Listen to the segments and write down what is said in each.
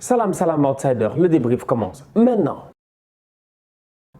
Salam, salam outsider, le débrief commence maintenant.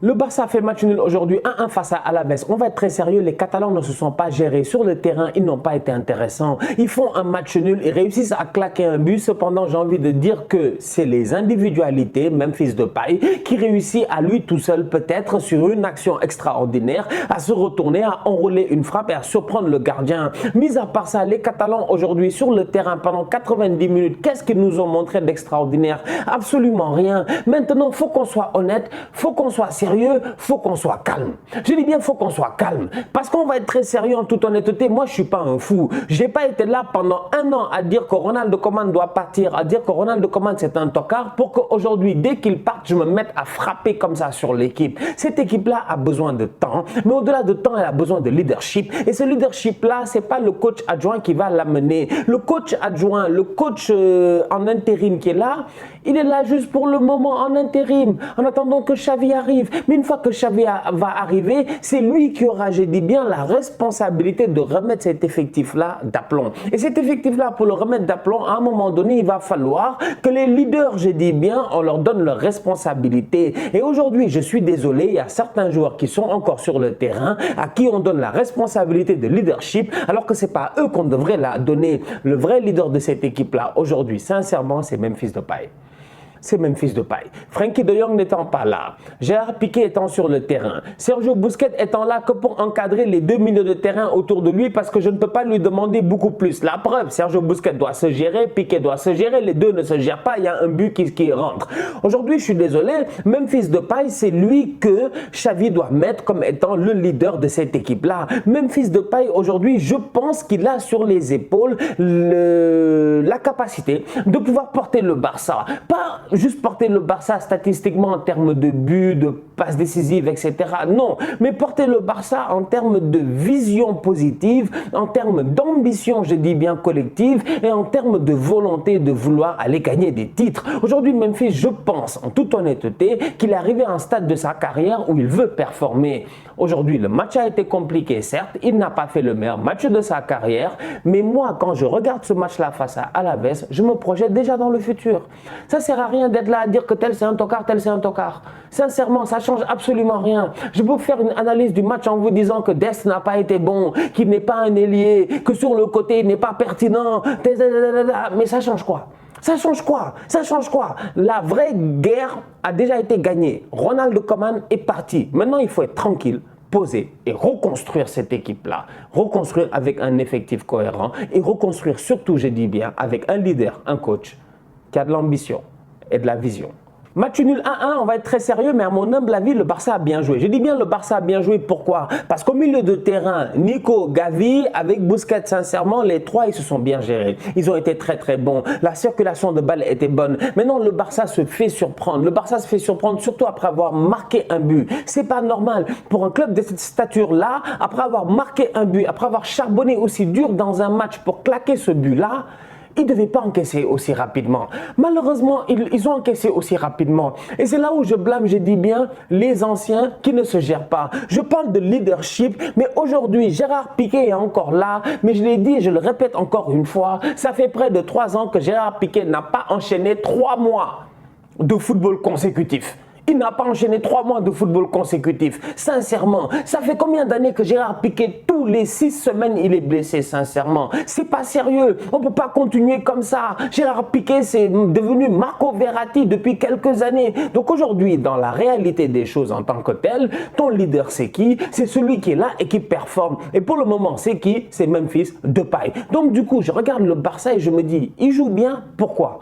Le Barça fait match nul aujourd'hui 1-1 face à Alaves. On va être très sérieux, les Catalans ne se sont pas gérés. Sur le terrain, ils n'ont pas été intéressants. Ils font un match nul, ils réussissent à claquer un but. Cependant, j'ai envie de dire que c'est les individualités, Memphis Depay, qui réussit à lui tout seul, peut-être sur une action extraordinaire, à se retourner, à enrouler une frappe et à surprendre le gardien. Mis à part ça, les Catalans aujourd'hui sur le terrain pendant 90 minutes, qu'est-ce qu'ils nous ont montré d'extraordinaire? Absolument rien. Maintenant, il faut qu'on soit honnête, il faut qu'on soit sérieux. Faut qu'on soit calme. Je dis bien faut qu'on soit calme parce qu'on va être très sérieux en toute honnêteté. Moi je suis pas un fou. J'ai pas été là pendant un an à dire que Ronald Koeman doit partir, à dire que Ronald Koeman c'est un tocard pour qu'aujourd'hui dès qu'il parte je me mette à frapper comme ça sur l'équipe. Cette équipe là a besoin de temps, mais au-delà de temps elle a besoin de leadership et ce leadership là c'est pas le coach adjoint qui va l'amener. Le coach adjoint, le coach en intérim qui est là, il est là juste pour le moment en intérim en attendant que Xavi arrive. Mais une fois que Xavi va arriver, c'est lui qui aura, je dis bien, la responsabilité de remettre cet effectif-là d'aplomb. Et cet effectif-là, pour le remettre d'aplomb, à un moment donné, il va falloir que les leaders, je dis bien, on leur donne leur responsabilité. Et aujourd'hui, je suis désolé, il y a certains joueurs qui sont encore sur le terrain, à qui on donne la responsabilité de leadership, alors que ce n'est pas eux qu'on devrait la donner. Le vrai leader de cette équipe-là, aujourd'hui, sincèrement, c'est Memphis Depay. C'est Memphis Depay. Frenkie de Jong n'étant pas là, Gérard Piqué étant sur le terrain, Sergio Busquets étant là que pour encadrer les deux milieux de terrain autour de lui parce que je ne peux pas lui demander beaucoup plus. La preuve, Sergio Busquets doit se gérer, Piqué doit se gérer, les deux ne se gèrent pas, il y a un but qui rentre. Aujourd'hui, je suis désolé, Memphis Depay, c'est lui que Xavi doit mettre comme étant le leader de cette équipe-là. Memphis Depay, aujourd'hui, je pense qu'il a sur les épaules la capacité de pouvoir porter le Barça. Pas juste porter le Barça statistiquement en termes de buts, de passes décisives, etc. Non, mais porter le Barça en termes de vision positive, en termes d'ambition, je dis bien collective, et en termes de volonté de vouloir aller gagner des titres. Aujourd'hui, Memphis, je pense, en toute honnêteté, qu'il est arrivé à un stade de sa carrière où il veut performer. Aujourd'hui, le match a été compliqué, certes, il n'a pas fait le meilleur match de sa carrière, mais moi, quand je regarde ce match-là face à Alaves, je me projette déjà dans le futur. Ça sert à rien d'être là à dire que tel c'est un tocard, tel c'est un tocard. Sincèrement, ça change absolument rien. Je peux faire une analyse du match en vous disant que Dest n'a pas été bon, qu'il n'est pas un ailier, que sur le côté il n'est pas pertinent, mais ça change quoi? Ça change quoi? Ça change quoi? La vraie guerre a déjà été gagnée. Ronald Koeman est parti. Maintenant, il faut être tranquille, poser et reconstruire cette équipe-là. Reconstruire avec un effectif cohérent et reconstruire surtout, je dis bien, avec un leader, un coach qui a de l'ambition et de la vision. Match nul 1-1, on va être très sérieux, mais à mon humble avis, le Barça a bien joué. Je dis bien le Barça a bien joué, pourquoi? Parce qu'au milieu de terrain, Nico, Gavi, avec Busquets, sincèrement, les trois, ils se sont bien gérés. Ils ont été très très bons. La circulation de balles était bonne. Maintenant, le Barça se fait surprendre. Le Barça se fait surprendre surtout après avoir marqué un but. C'est pas normal pour un club de cette stature-là, après avoir marqué un but, après avoir charbonné aussi dur dans un match pour claquer ce but-là, ils ne devaient pas encaisser aussi rapidement. Malheureusement, ils ont encaissé aussi rapidement. Et c'est là où je blâme, je dis bien, les anciens qui ne se gèrent pas. Je parle de leadership, mais aujourd'hui, Gérard Piqué est encore là. Mais je l'ai dit et je le répète encore une fois, ça fait près de 3 ans que Gérard Piqué n'a pas enchaîné 3 mois de football consécutif. Il n'a pas enchaîné 3 mois de football consécutif. Sincèrement, ça fait combien d'années que Gérard Piqué, tous les 6 semaines, il est blessé, sincèrement. C'est pas sérieux. On ne peut pas continuer comme ça. Gérard Piqué, c'est devenu Marco Verratti depuis quelques années. Donc aujourd'hui, dans la réalité des choses en tant que tel, ton leader, c'est qui? C'est celui qui est là et qui performe. Et pour le moment, c'est qui? C'est Memphis Depay. Donc du coup, je regarde le Barça et je me dis, il joue bien, pourquoi?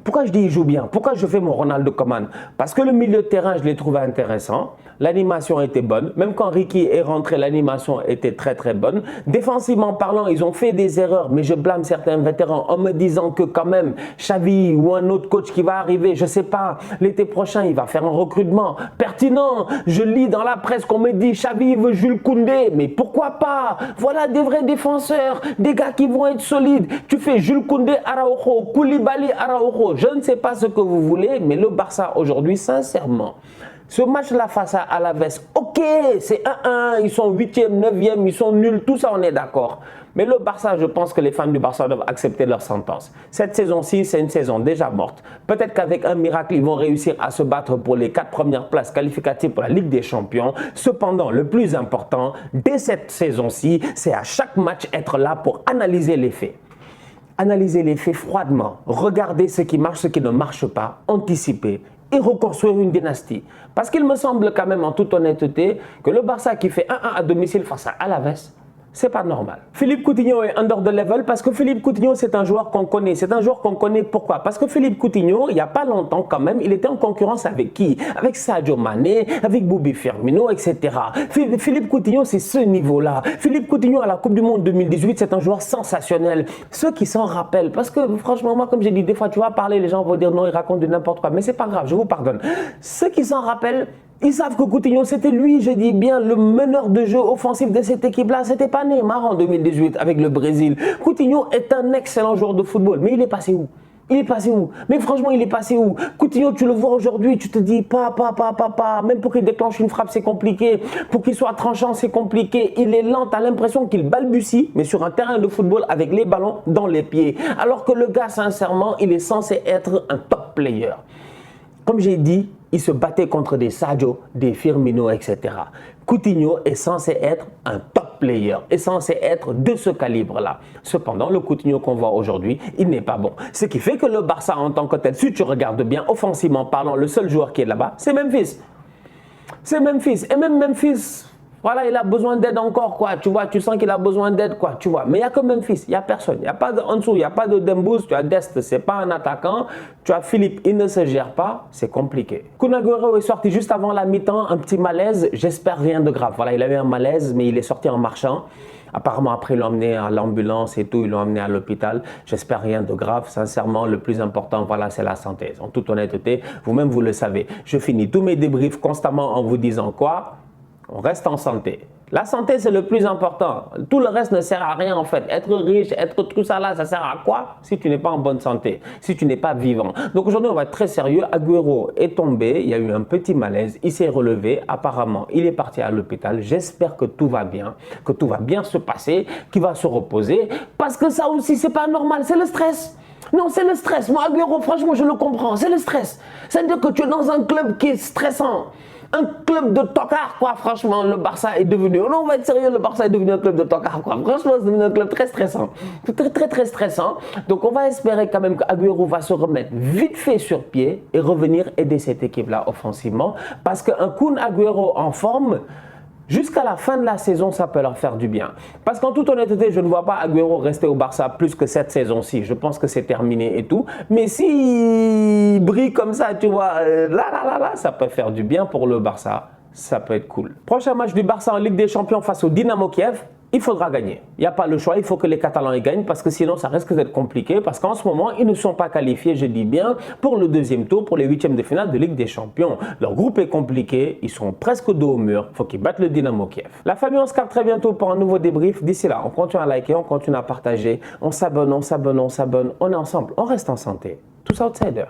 Pourquoi je dis il joue bien? Pourquoi je fais mon Ronald Koeman? Parce que le milieu de terrain, je l'ai trouvé intéressant. L'animation était bonne. Même quand Ricky est rentré, l'animation était très très bonne. Défensivement parlant, ils ont fait des erreurs, mais je blâme certains vétérans en me disant que quand même, Xavi ou un autre coach qui va arriver, je ne sais pas, l'été prochain, il va faire un recrutement pertinent. Je lis dans la presse qu'on me dit Xavi veut Jules Koundé, mais pourquoi pas? Voilà des vrais défenseurs, des gars qui vont être solides. Tu fais Jules Koundé, Araujo, Koulibaly, Araujo. Je ne sais pas ce que vous voulez, mais le Barça aujourd'hui, sincèrement, ce match-là face à Alaves, ok, c'est 1-1, ils sont 8e, 9e, ils sont nuls, tout ça on est d'accord. Mais le Barça, je pense que les fans du Barça doivent accepter leur sentence. Cette saison-ci, c'est une saison déjà morte. Peut-être qu'avec un miracle, ils vont réussir à se battre pour les 4 premières places qualificatives pour la Ligue des Champions. Cependant, le plus important, dès cette saison-ci, c'est à chaque match être là pour analyser les faits. Analyser les faits froidement, regarder ce qui marche, ce qui ne marche pas, anticiper et reconstruire une dynastie. Parce qu'il me semble quand même en toute honnêteté que le Barça qui fait 1-1 à domicile face à Alaves, c'est pas normal. Philippe Coutinho est under the level parce que Philippe Coutinho, c'est un joueur qu'on connaît. C'est un joueur qu'on connaît pourquoi? Parce que Philippe Coutinho, il n'y a pas longtemps quand même, il était en concurrence avec qui? Avec Sadio Mané, avec Bobby Firmino, etc. Philippe Coutinho, c'est ce niveau-là. Philippe Coutinho à la Coupe du Monde 2018, c'est un joueur sensationnel. Ceux qui s'en rappellent, parce que franchement, moi, comme j'ai dit, des fois, tu vas parler, les gens vont dire non, il raconte de n'importe quoi. Mais c'est pas grave, je vous pardonne. Ceux qui s'en rappellent, ils savent que Coutinho, c'était lui, je dis bien, le meneur de jeu offensif de cette équipe-là. C'était pas Neymar en 2018 avec le Brésil. Coutinho est un excellent joueur de football. Mais il est passé où? Il est passé où? Mais franchement, il est passé où? Coutinho, tu le vois aujourd'hui, tu te dis, papa. Même pour qu'il déclenche une frappe, c'est compliqué. Pour qu'il soit tranchant, c'est compliqué. Il est lent, tu as l'impression qu'il balbutie, mais sur un terrain de football avec les ballons dans les pieds. Alors que le gars, sincèrement, il est censé être un top player. Comme j'ai dit, il se battait contre des Sadio, des Firmino, etc. Coutinho est censé être un top player, est censé être de ce calibre-là. Cependant, le Coutinho qu'on voit aujourd'hui, il n'est pas bon. Ce qui fait que le Barça en tant que tel, si tu regardes bien, offensivement parlant, le seul joueur qui est là-bas, c'est Memphis. C'est Memphis. Et même Memphis, voilà, il a besoin d'aide encore, quoi. Tu vois, tu sens qu'il a besoin d'aide, quoi. Tu vois, mais il n'y a que Memphis, il n'y a personne. Il n'y a pas en dessous, il n'y a pas de Dembous, tu as Dest, c'est pas un attaquant. Tu as Philippe, il ne se gère pas, c'est compliqué. Kun Agüero est sorti juste avant la mi-temps, un petit malaise, j'espère rien de grave. Voilà, il avait un malaise, mais il est sorti en marchant. Apparemment, après, ils l'ont emmené à l'ambulance et tout, ils l'ont emmené à l'hôpital. J'espère rien de grave. Sincèrement, le plus important, voilà, c'est la santé. En toute honnêteté, vous-même, vous le savez. Je finis tous mes débriefs constamment en vous disant quoi? On reste en santé. La santé, c'est le plus important. Tout le reste ne sert à rien en fait. Être riche, être tout ça là, ça sert à quoi si tu n'es pas en bonne santé, si tu n'es pas vivant. Donc aujourd'hui, on va être très sérieux. Agüero est tombé, il y a eu un petit malaise, il s'est relevé. Apparemment, il est parti à l'hôpital. J'espère que tout va bien se passer, qu'il va se reposer. Parce que ça aussi, c'est pas normal, c'est le stress. Non, c'est le stress. Moi, Agüero, franchement, je le comprends. C'est le stress. C'est-à-dire que tu es dans un club qui est stressant. Un club de tocards, quoi. Franchement, le Barça est devenu... Non, on va être sérieux, le Barça est devenu un club de tocards, quoi. Franchement, c'est devenu un club très stressant. Très stressant. Donc, on va espérer quand même qu'Agüero va se remettre vite fait sur pied et revenir aider cette équipe-là offensivement. Parce qu'un Kun Agüero en forme... Jusqu'à la fin de la saison, ça peut leur faire du bien. Parce qu'en toute honnêteté, je ne vois pas Agüero rester au Barça plus que cette saison-ci. Je pense que c'est terminé et tout. Mais s'il brille comme ça, tu vois, là, ça peut faire du bien pour le Barça. Ça peut être cool. Prochain match du Barça en Ligue des Champions face au Dynamo Kiev. Il faudra gagner. Il n'y a pas le choix, il faut que les Catalans y gagnent parce que sinon ça risque d'être compliqué parce qu'en ce moment, ils ne sont pas qualifiés, je dis bien, pour le deuxième tour, pour les huitièmes de finale de Ligue des Champions. Leur groupe est compliqué, ils sont presque dos au mur, il faut qu'ils battent le Dynamo Kiev. La famille, on se capte très bientôt pour un nouveau débrief. D'ici là, on continue à liker, on continue à partager, on s'abonne, on est ensemble, on reste en santé. Tous outsiders.